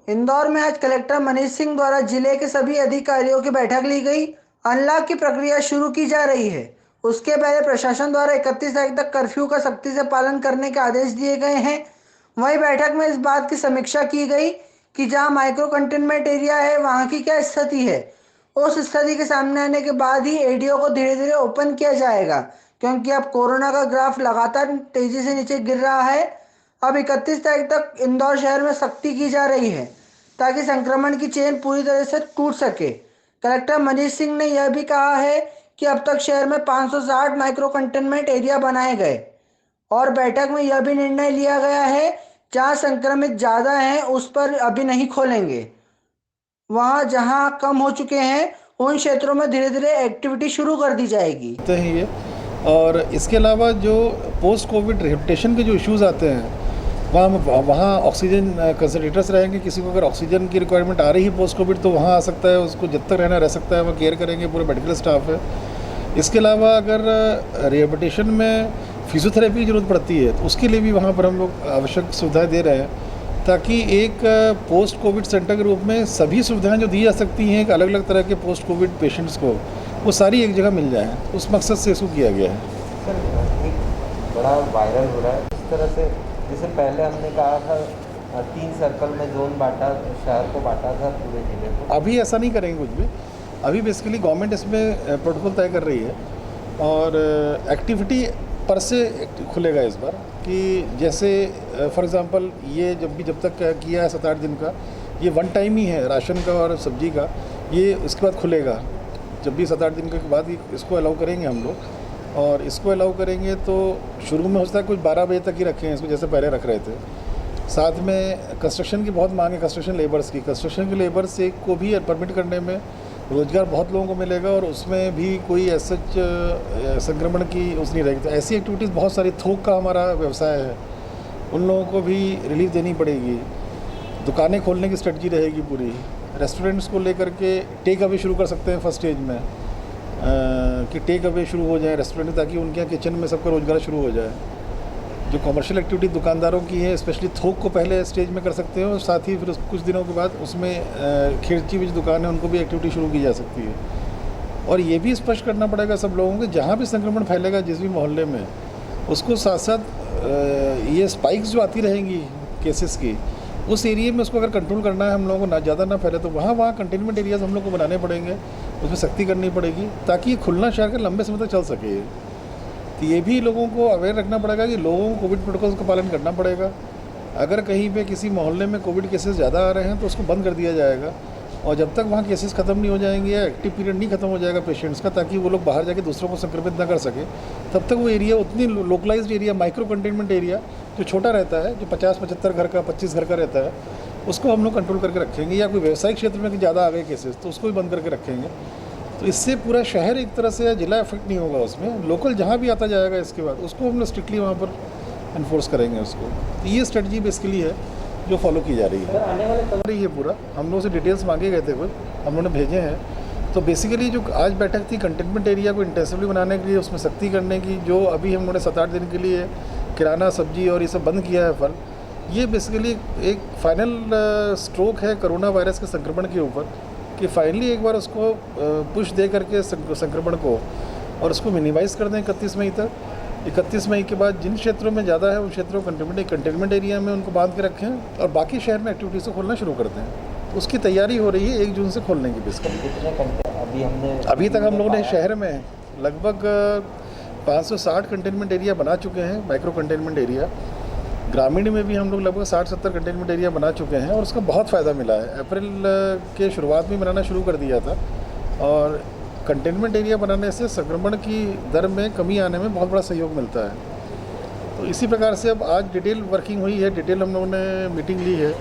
इंदौर में आज कलेक्टर मनीष सिंह द्वारा जिले के सभी अधिकारियों की बैठक ली गई। अनलॉक की प्रक्रिया शुरू की जा रही है। उसके पहले प्रशासन द्वारा 31 तारीख तक कर्फ्यू का सख्ती से पालन करने के आदेश दिए गए हैं। वहीं बैठक में इस बात की समीक्षा की गई कि जहां माइक्रो कंटेनमेंट एरिया है वहां की क्या स्थिति है। उस स्थिति के सामने आने के बाद ही एडीओ को धीरे धीरे ओपन किया जाएगा, क्योंकि अब कोरोना का ग्राफ लगातार तेजी से नीचे गिर रहा है। अब 31 तारीख तक इंदौर शहर में सख्ती की जा रही है ताकि संक्रमण की चेन पूरी तरह से टूट सके। कलेक्टर मनीष सिंह ने यह भी कहा है कि अब तक शहर में 560 माइक्रो कंटेनमेंट एरिया बनाए गए और बैठक में यह भी निर्णय लिया गया है जहां संक्रमित ज़्यादा हैं उस पर अभी नहीं खोलेंगे। वहां जहां कम हो चुके हैं उन क्षेत्रों में धीरे धीरे एक्टिविटी शुरू कर दी जाएगी। तो है ये। और इसके अलावा जो पोस्ट कोविड रिहेबिलिटेशन के जो इश्यूज़ आते हैं वहाँ ऑक्सीजन कंसनट्रेटर्स रहेंगे। किसी को अगर ऑक्सीजन की रिक्वायरमेंट आ रही है पोस्ट कोविड तो वहाँ आ सकता है, उसको जब तक रहना रह सकता है, वहाँ केयर करेंगे, पूरे मेडिकल स्टाफ है। इसके अलावा अगर रिहेबिलिटेशन में फिजियोथेरेपी की ज़रूरत पड़ती है तो उसके लिए भी वहाँ पर हम लोग आवश्यक सुविधाएँ दे रहे हैं, ताकि एक पोस्ट कोविड सेंटर के रूप में सभी सुविधाएं जो दी जा सकती हैं एक अलग अलग तरह के पोस्ट कोविड पेशेंट्स को, वो सारी एक जगह मिल जाएं। उस मकसद से इसको किया गया है। सर, एक बड़ा वायरल हो रहा है इस तरह से, जैसे पहले हमने कहा था 3 सर्कल में जोन बांटा, शहर को बांटा था पूरे जिले को। अभी ऐसा नहीं करेंगे कुछ भी। अभी बेसिकली गवर्नमेंट इसमें प्रोटोकॉल तय कर रही है और एक्टिविटी पर से खुलेगा इस बार, कि जैसे फॉर एग्जांपल ये जब तक किया है 7-8 दिन का, ये वन टाइम ही है राशन का और सब्जी का। ये इसके बाद खुलेगा, जब भी 7-8 दिन के बाद इसको अलाउ करेंगे हम लोग। और इसको अलाउ करेंगे तो शुरू में हो सकता है कुछ 12 बजे तक ही रखें इसको, जैसे पहले रख रहे थे। साथ में कंस्ट्रक्शन की बहुत मांग है, कंस्ट्रक्शन लेबर्स की। कंस्ट्रक्शन के लेबर्स को भी परमिट करने में रोज़गार बहुत लोगों को मिलेगा और उसमें भी कोई ऐसा संक्रमण की उस नहीं रहेगी। तो ऐसी एक्टिविटीज़ बहुत सारी, थोक का हमारा व्यवसाय है, उन लोगों को भी रिलीफ देनी पड़ेगी। दुकानें खोलने की स्ट्रेटजी रहेगी पूरी। रेस्टोरेंट्स को लेकर के टेक अवे शुरू कर सकते हैं फर्स्ट स्टेज में, कि टेक अवे शुरू हो जाए रेस्टोरेंट, ताकि उनके यहाँ किचन में सबका रोज़गार शुरू हो जाए। जो कमर्शियल एक्टिविटी दुकानदारों की है, स्पेशली थोक को पहले स्टेज में कर सकते हैं और साथ ही फिर कुछ दिनों के बाद उसमें खिड़की भी दुकान है उनको भी एक्टिविटी शुरू की जा सकती है। और ये भी स्पष्ट करना पड़ेगा सब लोगों को, जहाँ भी संक्रमण फैलेगा जिस भी मोहल्ले में, उसको साथ साथ ये स्पाइक्स जो आती रहेंगी केसेस की, उस एरिया में उसको अगर कंट्रोल करना है हम लोगों को, ना ज़्यादा ना फैले, तो वहाँ कंटेनमेंट एरियाज हम लोग को बनाने पड़ेंगे, उसमें सख्ती करनी पड़ेगी ताकि ये खुलना शहर के लंबे समय तक चल सके। तो ये भी लोगों को अवेयर रखना पड़ेगा कि लोगों को कोविड प्रोटोकॉल्स का पालन करना पड़ेगा। अगर कहीं पे किसी मोहल्ले में कोविड केसेस ज़्यादा आ रहे हैं तो उसको बंद कर दिया जाएगा, और जब तक वहाँ केसेस ख़त्म नहीं हो जाएंगे या एक्टिव पीरियड नहीं खत्म हो जाएगा पेशेंट्स का, ताकि वो लोग बाहर जाके दूसरों को संक्रमित ना कर सके, तब तक वो एरिया उतनी localised area, micro containment area जो छोटा रहता है, जो 50-75 घर का, 25 घर का रहता है, उसको हम लोग कंट्रोल करके रखेंगे। या कोई व्यवसायिक क्षेत्र में ज़्यादा आ गए केसेस तो उसको भी बंद करके रखेंगे। तो इससे पूरा शहर एक तरह से, जिला इफेक्ट नहीं होगा उसमें, लोकल जहाँ भी आता जाएगा इसके बाद उसको हम लोग स्ट्रिक्टली वहाँ पर इन्फोर्स करेंगे उसको। तो ये स्ट्रेटजी बेसिकली है जो फॉलो की जा रही है। आने वाले ये पूरा हम लोगों से डिटेल्स मांगे गए थे, कुछ हम लोगों ने भेजे हैं। तो बेसिकली जो आज बैठक थी कंटेनमेंट एरिया को इंटेंसिवली बनाने के लिए, उसमें सख्ती करने की, जो अभी हम लोगों ने 7-8 दिन के लिए किराना, सब्जी और ये सब बंद किया है, फल, ये बेसिकली एक फाइनल स्ट्रोक है कोरोना वायरस के संक्रमण के ऊपर, कि फाइनली एक बार उसको पुश दे करके संक्रमण को और उसको मिनिमाइज़ कर दें 31 मई तक। 31 मई के बाद जिन क्षेत्रों में ज़्यादा है उन क्षेत्रों को कंटेनमेंट एरिया में उनको बांध के रखें और बाकी शहर में एक्टिविटीज़ को खोलना शुरू कर दें। तो उसकी तैयारी हो रही है 1 जून से खोलने की। बेसिकली अभी तक हम लोगों ने शहर में लगभग 560 कंटेनमेंट एरिया बना चुके हैं, माइक्रो कंटेनमेंट एरिया। ग्रामीण में भी हम लोग लगभग 60-70 कंटेनमेंट एरिया बना चुके हैं और उसका बहुत फ़ायदा मिला है। अप्रैल के शुरुआत में बनाना शुरू कर दिया था और कंटेनमेंट एरिया बनाने से संक्रमण की दर में कमी आने में बहुत बड़ा सहयोग मिलता है। तो इसी प्रकार से अब आज डिटेल वर्किंग हुई है, डिटेल हम लोगों ने मीटिंग ली है,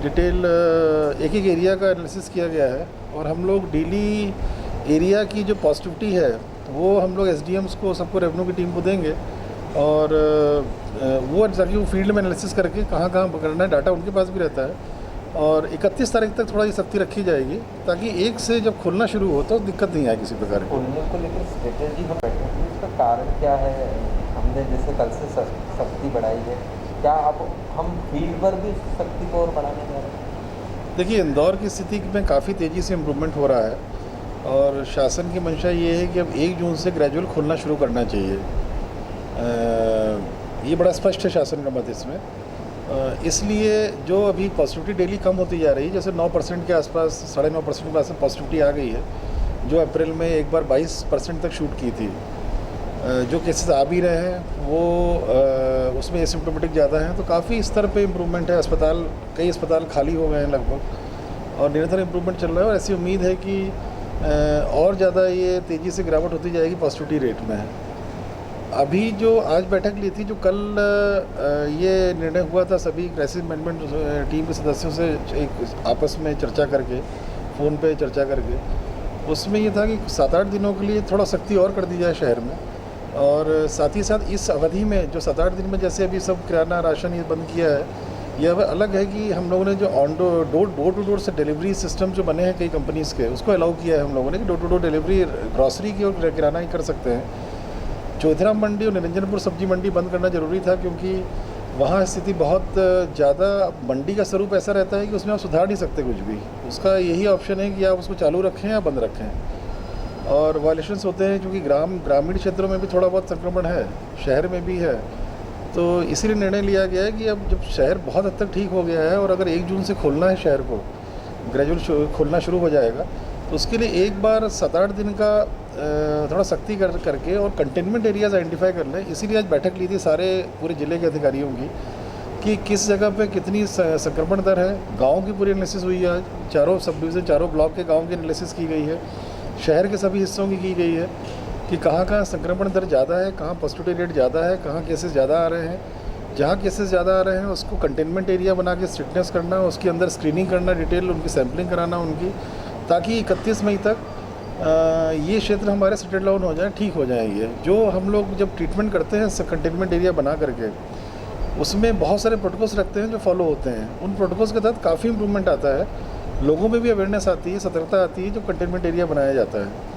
डिटेल एक एक एरिया का एनालिसिस किया गया है और हम लोग डेली एरिया की जो पॉजिटिविटी है वो हम लोग SDMs को, सबको, रेवेन्यू की टीम को देंगे और वो ताकि वो फील्ड में एनालिसिस करके कहाँ कहाँ पकड़ना है, डाटा उनके पास भी रहता है। और 31 तारीख तक थोड़ा ये सख्ती रखी जाएगी ताकि 1 से जब खुलना शुरू हो तो दिक्कत नहीं आए किसी प्रकार की। खोलने को लेकर स्ट्रेटेजी हम बैठे हैं, इसका कारण क्या है? हमने जैसे कल से सख्ती बढ़ाई है, क्या अब हम फील्ड पर भी सख्ती को और बढ़ाने जा रहे हैं? देखिए, इंदौर की स्थिति में काफ़ी तेज़ी से इम्प्रूवमेंट हो रहा है और शासन की मंशा ये है कि अब 1 जून से ग्रेजुअल खोलना शुरू करना चाहिए। ये बड़ा स्पष्ट है शासन का मत इसमें। इसलिए जो अभी पॉजिटिविटी डेली कम होती जा रही है, जैसे 9% के आसपास 9.5% के आसपास पॉजिटिविटी आ गई है, जो अप्रैल में एक बार 22% तक शूट की थी। जो केसेस आ भी रहे हैं वो उसमें एसिम्प्टोमेटिक ज़्यादा हैं, तो काफ़ी स्तर पे इम्प्रूवमेंट है। कई अस्पताल खाली हो गए हैं लगभग और निरंतर इम्प्रूवमेंट चल रहा है और ऐसी उम्मीद है कि और ज़्यादा ये तेज़ी से गिरावट होती जाएगी पॉजिटिविटी रेट में। अभी जो आज बैठक ली थी, जो कल ये निर्णय हुआ था सभी क्राइसिस मैनेजमेंट टीम के सदस्यों से एक आपस में चर्चा करके, फ़ोन पे चर्चा करके, उसमें ये था कि 7-8 दिनों के लिए थोड़ा सख्ती और कर दी जाए शहर में। और साथ ही साथ इस अवधि में जो 7-8 दिन में जैसे अभी सब किराना राशन ये बंद किया है, यह अलग है कि हम लोगों ने जो डोर टू डोर से डिलीवरी सिस्टम जो बने हैं कई कंपनीज़ के, उसको अलाउ किया है हम लोगों ने कि door to door delivery grocery की और किराना ही कर सकते हैं। चौधराम मंडी और निरंजनपुर सब्जी मंडी बंद करना ज़रूरी था क्योंकि वहाँ स्थिति बहुत ज़्यादा, मंडी का स्वरूप ऐसा रहता है कि उसमें आप सुधार नहीं सकते कुछ भी। उसका यही ऑप्शन है कि आप उसको चालू रखें या बंद रखें। और वायलेशंस होते हैं क्योंकि ग्रामीण क्षेत्रों में भी थोड़ा बहुत संक्रमण है, शहर में भी है। तो इसीलिए निर्णय लिया गया है कि अब जब शहर बहुत हद तक ठीक हो गया है और अगर 1 जून से खोलना है शहर को, ग्रेजुअल खोलना शुरू हो जाएगा, तो उसके लिए एक बार 7-8 दिन का थोड़ा सख्ती करके और कंटेनमेंट एरियाज़ आइडेंटिफाई कर लें। इसीलिए आज बैठक ली थी पूरे ज़िले के अधिकारियों की कि किस जगह पे कितनी संक्रमण दर है। गाँव की पूरी एनालिसिस हुई है आज, चारों सब डिवीज़न, चारों ब्लॉक के गाँव की एनालिसिस की गई है, शहर के सभी हिस्सों की गई है कि कहाँ कहाँ संक्रमण दर ज़्यादा है, कहाँ पॉजिटिविटी रेट ज़्यादा है, कहाँ केसेस ज़्यादा आ रहे हैं। जहाँ केसेस ज़्यादा आ रहे हैं उसको कंटेनमेंट एरिया बना के स्ट्रिक्टनेस करना, उसके अंदर स्क्रीनिंग करना, डिटेल उनकी सैम्पलिंग कराना उनकी, ताकि 31 मई तक ये क्षेत्र हमारे सेटल डाउन हो जाए, ठीक हो जाए। ये जो हम लोग जब ट्रीटमेंट करते हैं कंटेनमेंट एरिया बना करके, उसमें बहुत सारे प्रोटोकॉल्स रखते हैं जो फॉलो होते हैं। उन प्रोटोकॉल्स के तहत काफ़ी इंप्रूवमेंट आता है, लोगों में भी अवेयरनेस आती है, सतर्कता आती है, जो कंटेनमेंट एरिया बनाया जाता है।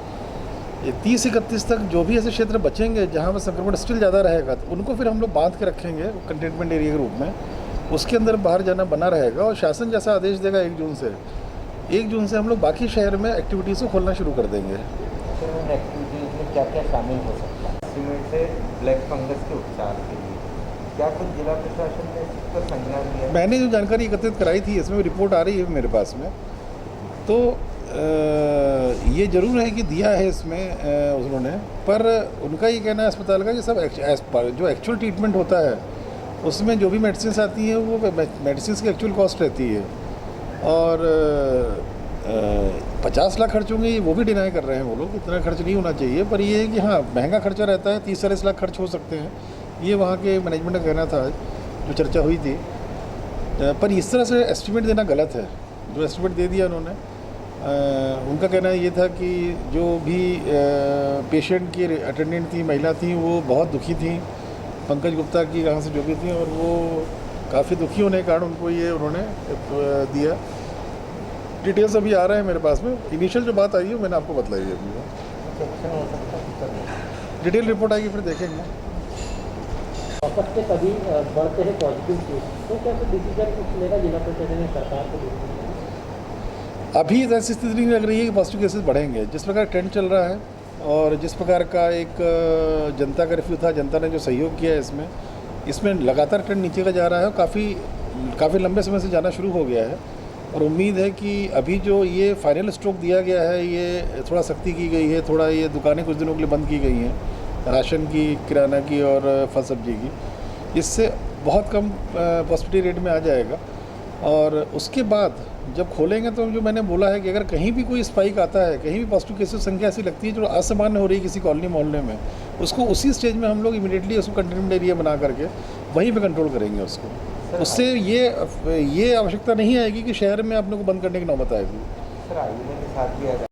30-31 तक जो भी ऐसे क्षेत्र बचेंगे जहाँ पर संक्रमण स्टिल ज़्यादा रहेगा, तो उनको फिर हम लोग बांध के रखेंगे कंटेनमेंट एरिया के रूप में। उसके अंदर बाहर जाना बना रहेगा और शासन जैसा आदेश देगा 1 जून से हम लोग बाकी शहर में एक्टिविटीज़ को खोलना शुरू कर देंगे। सर, उन एक्टिविटीज़ में क्या क्या शामिल हो सकता है? सीमेंट से ब्लैक फंगस के उपचार के लिए क्या कुछ जिला प्रशासन ने इस पर संज्ञान लिया? मैंने जो जानकारी एकत्रित कराई थी, इसमें रिपोर्ट आ रही है मेरे पास में, तो ये ज़रूर है कि दिया है इसमें उन्होंने, पर उनका ये कहना है अस्पताल का कि सब जो एक्चुअल ट्रीटमेंट होता है उसमें जो भी मेडिसिन आती हैं वो मेडिसिन की एक्चुअल कॉस्ट रहती है और 50 लाख खर्च होंगे वो भी डिनाई कर रहे हैं वो लोग, इतना खर्च नहीं होना चाहिए। पर ये है कि हाँ, महंगा खर्चा रहता है, 30-40 लाख खर्च हो सकते हैं, ये वहाँ के मैनेजमेंट का कहना था जो चर्चा हुई थी। पर इस तरह से एस्टिमेट देना गलत है, जो एस्टिमेट दे दिया उन्होंने। उनका कहना ये था कि जो भी पेशेंट की अटेंडेंट थी, महिला थी, वो बहुत दुखी थी, पंकज गुप्ता की यहाँ से जो भी थी, और वो काफ़ी दुखी होने के कारण उनको ये उन्होंने दिया। डिटेल्स अभी आ रहे हैं मेरे पास में, इनिशियल जो बात आई है मैंने आपको बतलाई है अभी। डिटेल रिपोर्ट आएगी फिर देखेंगे। औसत के सभी बढ़ते हैं पॉजिटिव केस, तो क्या कोई डिसीजन कुछ लेगा जिला प्रशासन ने सरकार को? अभी ऐसी स्थिति नहीं लग रही है कि पॉजिटिव केसेस बढ़ेंगे। जिस प्रकार ट्रेंड चल रहा है और जिस प्रकार का एक जनता का रिव्यू था, जनता ने जो सहयोग किया है इसमें लगातार ट्रेंड नीचे का जा रहा है और काफ़ी लंबे समय से जाना शुरू हो गया है। और उम्मीद है कि अभी जो ये फाइनल स्ट्रोक दिया गया है, ये थोड़ा सख्ती की गई है, थोड़ा ये दुकानें कुछ दिनों के लिए बंद की गई हैं, राशन की, किराना की और फल सब्जी की, इससे बहुत कम पॉजिटिविटी रेट में आ जाएगा। और उसके बाद जब खोलेंगे तो जो मैंने बोला है कि अगर कहीं भी कोई स्पाइक आता है, कहीं भी पॉजिटिव केसेस संख्या ऐसी लगती है जो असामान्य हो रही है किसी कॉलोनी मोहल्ले में, उसको उसी स्टेज में हम लोग इमीडिएटली उसको कंटेनमेंट एरिया बना करके वहीं पे कंट्रोल करेंगे उसको। उससे ये आवश्यकता नहीं आएगी कि शहर में अपने को बंद करने की नौबत आएगी। सर, आयुर्वेद के साथ भी